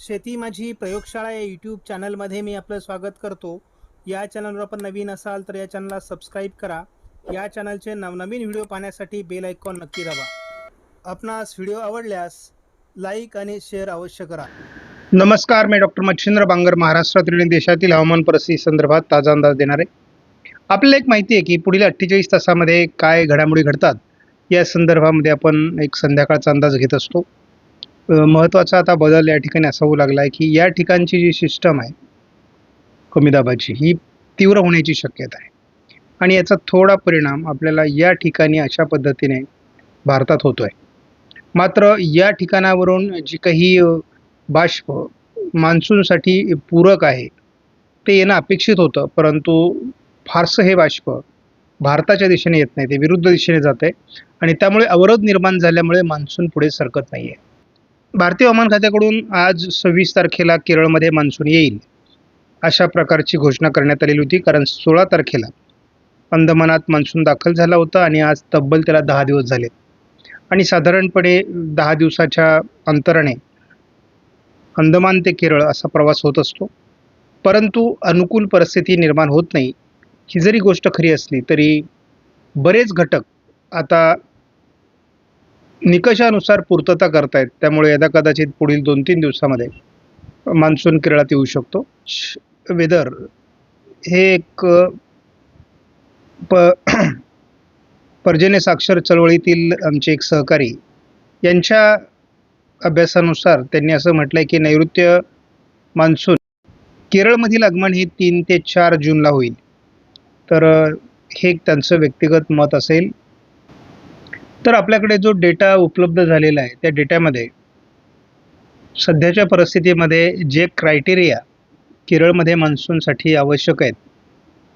शेती माझी प्रयोगशाळा या यूट्यूब चॅनलमध्ये मी आपलं स्वागत करतो. या चॅनलवर आपण नवीन असाल तर या चॅनलला सबस्क्राईब करा. या चॅनलचे नवनवीन व्हिडिओ पाहण्यासाठी बेल आयकॉन नक्की दाबा. आपणास व्हिडिओ आवडल्यास लाईक आणि शेअर अवश्य करा. नमस्कार, मी डॉक्टर मच्छिंद्र बांगर महाराष्ट्रातील आणि देशातील हवामान परिस्थिती संदर्भात ताजा अंदाज देणार आहे. आपल्याला एक माहिती आहे की पुढील 48 तासामध्ये काय घडामोडी घडतात या संदर्भामध्ये आपण एक संध्याकाळचा अंदाज घेत असतो. महत्त्वाचा आता बदल या ठिकाणी असा होऊ लागला आहे की या ठिकाणची जी सिस्टम आहे कमी दाबाची ही तीव्र होण्याची शक्यता आहे आणि याचा थोडा परिणाम आपल्याला या ठिकाणी अशा पद्धतीने भारतात होतो आहे. मात्र या ठिकाणावरून जी काही बाष्प मान्सूनसाठी पूरक आहे ते येणं अपेक्षित होतं, परंतु फारसं हे बाष्प भारताच्या दिशेने येत नाही, ते विरुद्ध दिशेने जात आहे आणि त्यामुळे अवरोध निर्माण झाल्यामुळे मान्सून पुढे सरकत नाही आहे. भारतीय हवामान खात्याकडून आज 26 तारखेला केरळमध्ये मान्सून येईल अशा प्रकारची घोषणा करण्यात आलेली होती, कारण 16 तारखेला अंदमानात मान्सून दाखल झाला होता आणि आज तब्बल त्याला 10 दिवस झाले आणि साधारणपणे 10 दिवसाच्या अंतराने अंदमान ते केरळ असा प्रवास होत असतो. परंतु अनुकूल परिस्थिती निर्माण होत नाही. ही जरी गोष्ट खरी असली तरी बरेच घटक आता निकषानुसार पूर्तता करतायत, त्यामुळे कदाचित पुढील 2-3 दिवसामध्ये मान्सून केरळात येऊ शकतो. वेदर हे एक पर्जन्य साक्षर चळवळीतील आमचे एक सहकारी यांच्या अभ्यासानुसार त्यांनी असं म्हटलंय की नैऋत्य मान्सून केरळमधील आगमन हे 3 ते 4 जूनला होईल. तर हे एक त्यांचं व्यक्तिगत मत असेल. तर आपल्याकडे जो डेटा उपलब्ध झालेला आहे त्या डेटामध्ये सध्याच्या परिस्थितीमध्ये जे क्रायटेरिया केरळमध्ये मान्सूनसाठी आवश्यक आहेत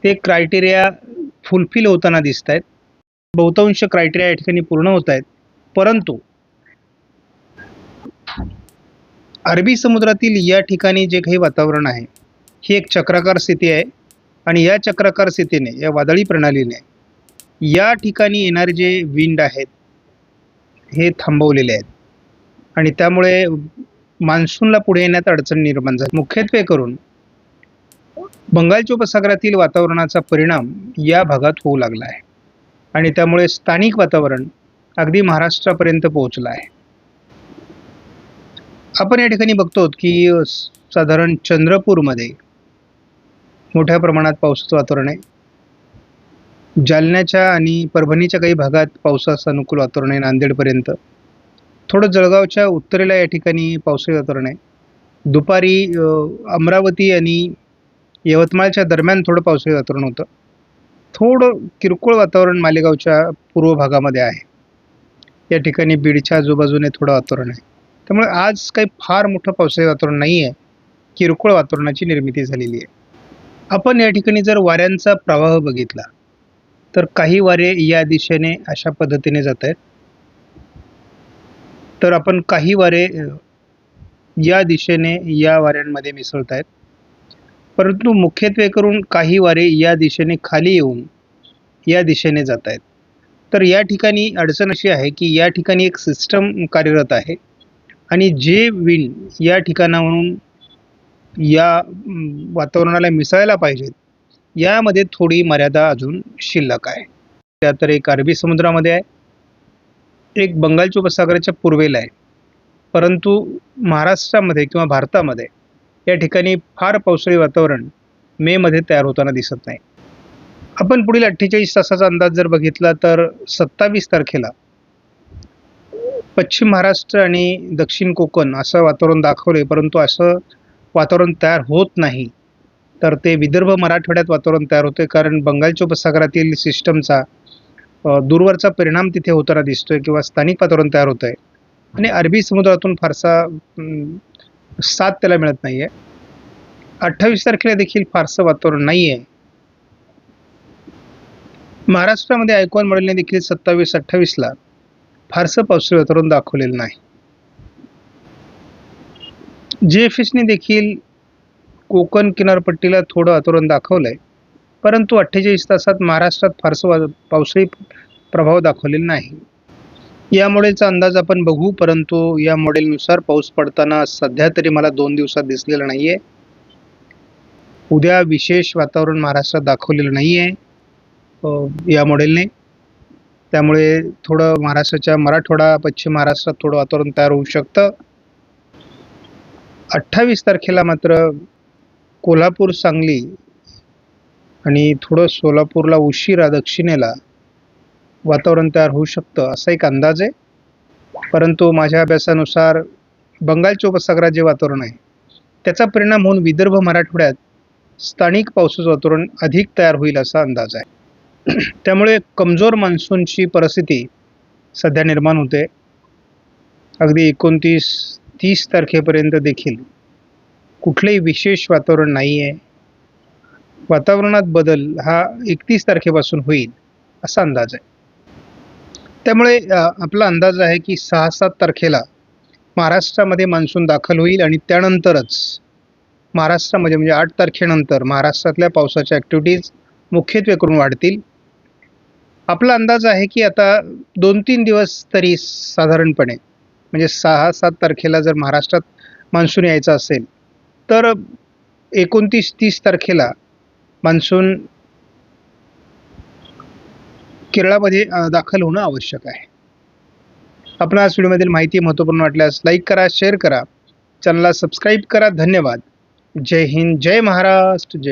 ते क्रायटेरिया फुलफिल होताना दिसत आहेत. बहुतांश क्रायटेरिया या ठिकाणी पूर्ण होत आहेत, परंतु अरबी समुद्रातील या ठिकाणी जे काही वातावरण आहे ही एक चक्राकार स्थिती आहे आणि या चक्राकार स्थितीने, या वादळी प्रणालीने या ठिकाणी येणारे जे विंड आहेत हे थांबवलेले आहेत आणि त्यामुळे मान्सूनला पुढे येण्यात अडचण निर्माण झाली. मुख्यत्वे करून बंगालच्या उपसागरातील वातावरणाचा परिणाम या भागात होऊ लागला आहे आणि त्यामुळे स्थानिक वातावरण अगदी महाराष्ट्रापर्यंत पोहोचलं आहे. आपण या ठिकाणी बघतो की साधारण चंद्रपूरमध्ये मोठ्या प्रमाणात पावसाचं वातावरण आहे. जालन्याच्या आणि परभणीच्या काही भागात पावसाचं अनुकूल वातावरण आहे. नांदेडपर्यंत थोडं जळगावच्या उत्तरेला या ठिकाणी पावसाळी वातावरण आहे. दुपारी अमरावती आणि यवतमाळच्या दरम्यान थोडं पावसाळी वातावरण होतं. थोडं किरकोळ वातावरण मालेगावच्या पूर्व भागामध्ये आहे. या ठिकाणी बीडच्या आजूबाजूने थोडं वातावरण आहे. त्यामुळे आज काही फार मोठं पावसाळी वातावरण नाही आहे, किरकोळ वातावरणाची निर्मिती झालेली आहे. आपण या ठिकाणी जर वाऱ्यांचा प्रवाह बघितला तर काही वारे या दिशेने अशा पद्धतीने जात आहेत, तर आपण काही वारे या दिशेने या वाऱ्यांमध्ये मिसळत आहेत, परंतु मुख्यत्वे करून काही वारे या दिशेने खाली येऊन या दिशेने जात आहेत. तर या ठिकाणी अडचण अशी आहे की या ठिकाणी एक सिस्टम कार्यरत आहे आणि जे विंड या ठिकाणावरून या वातावरणाला मिसळायला पाहिजेत यामध्ये थोडी मर्यादा अजून शिल्लक आहे. त्या तर एक अरबी समुद्रामध्ये आहे, एक बंगालच्या उपसागराच्या पूर्वेला आहे, परंतु महाराष्ट्रामध्ये किंवा भारतामध्ये या ठिकाणी फार पावसाळी वातावरण मे मध्ये तयार होताना दिसत नाही. आपण पुढील 48 तासाचा अंदाज जर बघितला तर 27 तारखेला पश्चिम महाराष्ट्र आणि दक्षिण कोकण असं वातावरण दाखवले, परंतु असं वातावरण तयार होत नाही. तर ते विदर्भ मराठवाड्यात वातावरण तयार होते, कारण बंगालच्या उपसागरातील सिस्टमचा दूरवरचा परिणाम तिथे होताना दिसतोय किंवा स्थानिक वातावरण तयार होत आहे आणि अरबी समुद्रातून फारसा साथ त्याला मिळत नाही आहे. 28 तारखेला देखील फारसं वातावरण नाही आहे. महाराष्ट्रामध्ये आयकॉन मॉडेलने देखील 27-28ला फारसं पावसाळी वातावरण दाखवलेलं नाही. GFSने देखील कोकण किनारपट्टीला थोडं वातावरण दाखवलंय, परंतु 48 तासात महाराष्ट्रात फारसं पावसाळी प्रभाव दाखवलेला नाही. या मॉडेलचा अंदाज आपण बघू, परंतु या मॉडेलनुसार पाऊस पडताना सध्या तरी मला 2 दिवसात दिसलेला नाही आहे. उद्या विशेष वातावरण महाराष्ट्रात दाखवलेलं नाही आहे या मॉडेलने. त्यामुळे थोडं महाराष्ट्राच्या मराठवाडा, पश्चिम महाराष्ट्रात थोडं वातावरण तयार होऊ शकतं. 28 तारखेला मात्र कोल्हापूर, सांगली आणि थोडं सोलापूरला उशिरा दक्षिणेला वातावरण तयार होऊ शकतं असा एक अंदाज आहे. परंतु माझ्या अभ्यासानुसार बंगालच्या उपसागरात जे वातावरण आहे त्याचा परिणाम होऊन विदर्भ, मराठवाड्यात स्थानिक पावसाचं वातावरण अधिक तयार होईल असा अंदाज आहे. त्यामुळे कमजोर मान्सूनची परिस्थिती सध्या निर्माण होते. अगदी 29-30 तारखेपर्यंत देखील कुठलंही विशेष वातावरण नाही आहे. वातावरणात बदल हा 31 तारखेपासून होईल असा अंदाज आहे. त्यामुळे आपला अंदाज आहे की 6-7 तारखेला महाराष्ट्रामध्ये मान्सून दाखल होईल आणि त्यानंतरच महाराष्ट्रामध्ये म्हणजे 8 तारखेनंतर महाराष्ट्रातल्या पावसाच्या ॲक्टिव्हिटीज मुख्यत्वे करून वाढतील. आपला अंदाज आहे की आता 2-3 दिवस तरी साधारणपणे म्हणजे 6-7 तारखेला जर महाराष्ट्रात मान्सून यायचा असेल तर 29-30 तारखेला मान्सून केरळामध्ये दाखल होणं आवश्यक आहे. आपणास व्हिडिओमधील माहिती महत्त्वपूर्ण वाटल्यास लाईक करा, शेअर करा, चॅनलला सबस्क्राईब करा. धन्यवाद. जय हिंद, जय महाराष्ट्र. जय